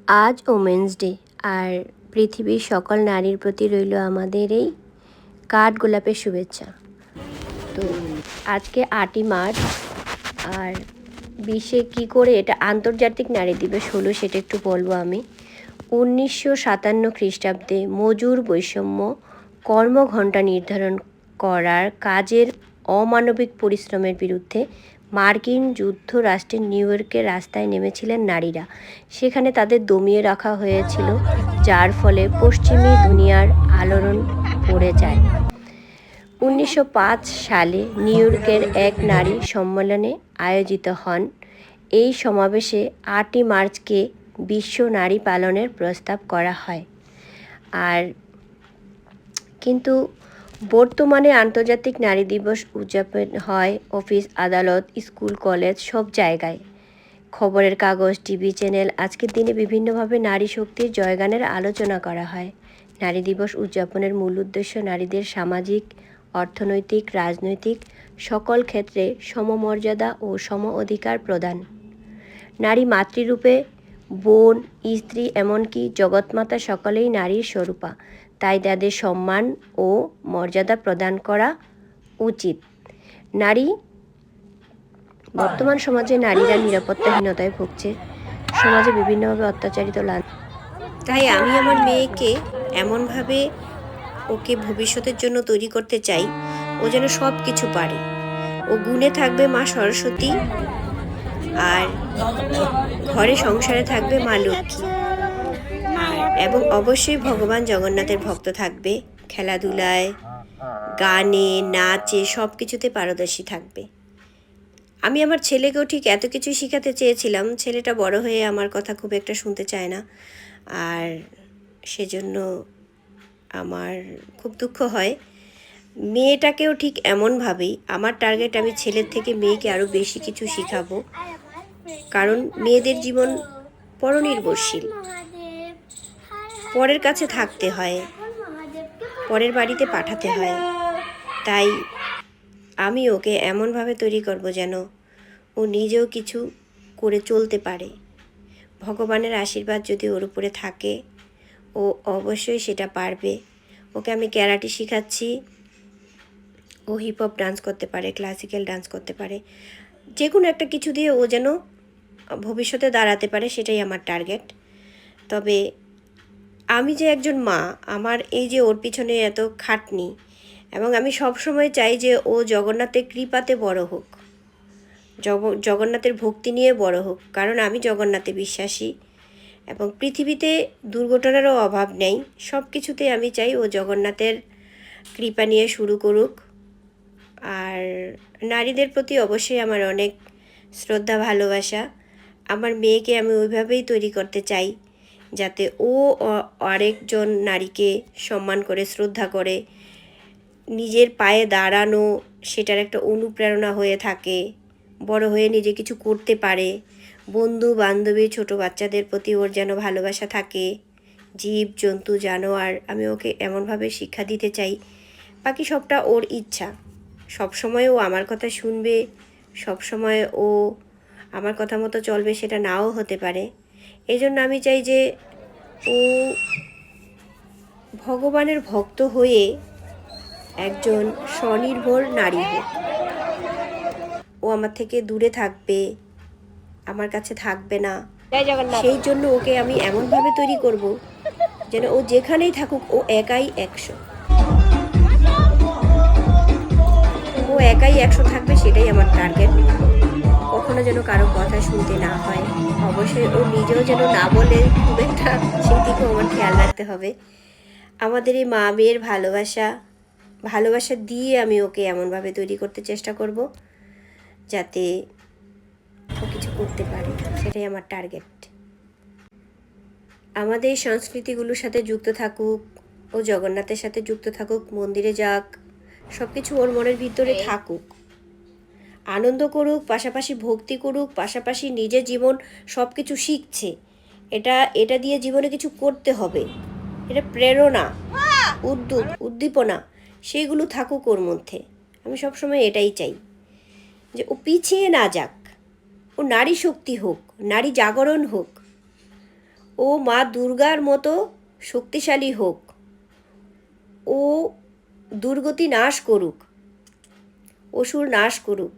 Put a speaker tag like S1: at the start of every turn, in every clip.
S1: আজ women's day, আর পৃথিবীর সকল নারীর প্রতি রইল আমাদের এই কাঠ গোলাপের শুভেচ্ছা। তো আজকে 8ই মার্চ, আর বিশ্বে কী করে এটা আন্তর্জাতিক নারী দিবস হলো সেটা একটু বলবো আমি। 1957 খ্রিস্টাব্দে মজুর বৈষম্য, কর্মঘণ্টা নির্ধারণ করার কাজের অমানবিক পরিশ্রমের বিরুদ্ধে মার্কিন যুক্তরাষ্ট্রের নিউ ইয়র্কের রাস্তায় নেমেছিলেন নারীরা। সেখানে তাদের দমিয়ে রাখা হয়েছিল, যার ফলে পশ্চিমী দুনিয়ার আলোড়ন পড়ে যায়। 1905 সালে নিউ ইয়র্কের এক নারী সম্মেলনে আয়োজিত হন এই সমাবেশে 8ই মার্চকে বিশ্ব নারী পালনের প্রস্তাব করা হয়। আর কিন্তু বর্তমানে আন্তর্জাতিক নারী দিবস উদযাপন হয় অফিস, আদালত, স্কুল, কলেজ, সব জায়গায়। খবরের কাগজ, টিভি চ্যানেল আজকের দিনে বিভিন্নভাবে নারী শক্তির জয়গানের আলোচনা করা হয়। নারী দিবস উদযাপনের মূল উদ্দেশ্য নারীদের সামাজিক, অর্থনৈতিক, রাজনৈতিক সকল ক্ষেত্রে সমমর্যাদা ও সম অধিকার প্রদান। নারী মাতৃরূপে, বোন, স্ত্রী, এমনকি জগৎমাতা সকলেই নারীর স্বরূপা, তাই তাদের সম্মান ও মর্যাদা প্রদান করা উচিত। বর্তমান সমাজে নারীরা নিরাপত্তাহীনতায় ভুগছে, সমাজে বিভিন্নভাবে অত্যাচারিত তাই আমি আমার মেয়েকে এমনভাবে ওকে ভবিষ্যতের জন্য তৈরি করতে চাই, ও যেন সব কিছু পারে। ও গুণে থাকবে মা সরস্বতী, আর ঘরে সংসারে থাকবে মা লক্ষ্মী, এবং অবশ্যই ভগবান জগন্নাথের ভক্ত থাকবে। খেলাধুলায়, গানে, নাচে সব কিছুতে পারদর্শী থাকবে। আমি আমার ছেলেকেও ঠিক এত কিছু শেখাতে চেয়েছিলাম, ছেলেটা বড় হয়ে আমার কথা খুব একটা শুনতে চায় না, আর সেজন্য আমার খুব দুঃখ হয়। মেয়েটাকেও ঠিক এমনভাবেই আমার টার্গেট, আমি ছেলের থেকে মেয়েকে আরও বেশি কিছু শেখাবো, কারণ মেয়েদের জীবন পরনির্ভরশীল, পরের কাছে থাকতে হয়, পরের বাড়িতে পাঠাতে হয়। তাই আমি ওকে এমনভাবে তৈরি করব যেন ও নিজেও কিছু করে চলতে পারে। ভগবানের আশীর্বাদ যদি ওর উপরে থাকে, ও অবশ্যই সেটা পারবে। ওকে আমি ক্যারাটে শেখাচ্ছি, ও হিপ হপ ডান্স করতে পারে, ক্লাসিক্যাল ডান্স করতে পারে, যে কোনো একটা কিছু দিয়ে ও যেন ভবিষ্যতে দাঁড়াতে পারে, সেটাই আমার টার্গেট। তবে আমি যে একজন মা, আমার এই যে ওর পিছনে এত খাটনি, এবং আমি সবসময় চাই যে ও জগন্নাথের কৃপাতে বড় হোক, জগন্নাথের ভক্তি নিয়ে বড় হোক, কারণ আমি জগন্নাথে বিশ্বাসী, এবং পৃথিবীতে দুর্ঘটনারও অভাব নেই। সব কিছুতে আমি চাই ও জগন্নাথের কৃপা নিয়ে শুরু করুক। আর নারীদের প্রতি অবশ্যই আমার অনেক শ্রদ্ধা, ভালোবাসা। আমার মেয়েকে আমি ওইভাবেই তৈরি করতে চাই যাতে ও আরেকজন নারীকে সম্মান করে, শ্রদ্ধা করে, নিজের পায়ে দাঁড়ানো সেটার একটা অনুপ্রেরণা হয়ে থাকে, বড় হয়ে নিজে কিছু করতে পারে। বন্ধু বান্ধবী, ছোটো বাচ্চাদের প্রতি ওর যেন ভালোবাসা থাকে, জীব জন্তু জানোয়ার আমি ওকে এমনভাবে শিক্ষা দিতে চাই। বাকি সবটা ওর ইচ্ছা। সবসময় ও আমার কথা শুনবে, সবসময় ও আমার কথা মতো চলবে সেটা নাও হতে পারে। এই জন্য আমি চাই যে ও ভগবানের ভক্ত হয়ে একজন স্বনির্ভর নারী হোক। ও আমার থেকে দূরে থাকবে, আমার কাছে থাকবে না। সেই জন্য ওকে আমি এমনভাবে তৈরি করব যেন ও যেখানেই থাকুক ও একাই 100, ও একাই 100 থাকবে, সেটাই আমার টার্গেট। কখনো যেন কারো কথা শুনতে না হয়, অবশ্যই ও নিজেও যেন না বলে খুব একটা, সেই দিকেও আমার খেয়াল রাখতে হবে। আমাদের এই মা মেয়ের ভালোবাসা দিয়ে আমি ওকে এমনভাবে তৈরি করতে চেষ্টা করব যাতে ও কিছু করতে পারে, সেটাই আমার টার্গেট। আমাদের সংস্কৃতিগুলোর সাথে যুক্ত থাকুক, ও জগন্নাথের সাথে যুক্ত থাকুক, মন্দিরে যাক, সব কিছু ওর মনের ভিতরে থাকুক, আনন্দ করুক, পাশাপাশি ভক্তি করুক, পাশাপাশি নিজের জীবন সব কিছু শিখছে, এটা দিয়ে জীবনে কিছু করতে হবে, এটা প্রেরণা, উদ্দীপনা সেইগুলো থাকুক ওর মধ্যে। আমি সবসময় এটাই চাই যে ও পিছিয়ে না যাক, ও নারী শক্তি হোক, নারী জাগরণ হোক, ও ও মা দুর্গার মতো শক্তিশালী হোক, ও দুর্গতি নাশ করুক, অসুর নাশ করুক,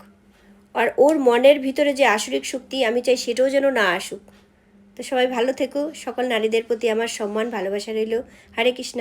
S1: আর ওর মনের ভিতরে যে আসরিক শক্তি আমি চাই সেটাও যেন না আসুক। তো সবাই ভালো থেকো। সকল নারীদের প্রতি আমার সম্মান ভালোবাসা রইল। হরে কৃষ্ণ।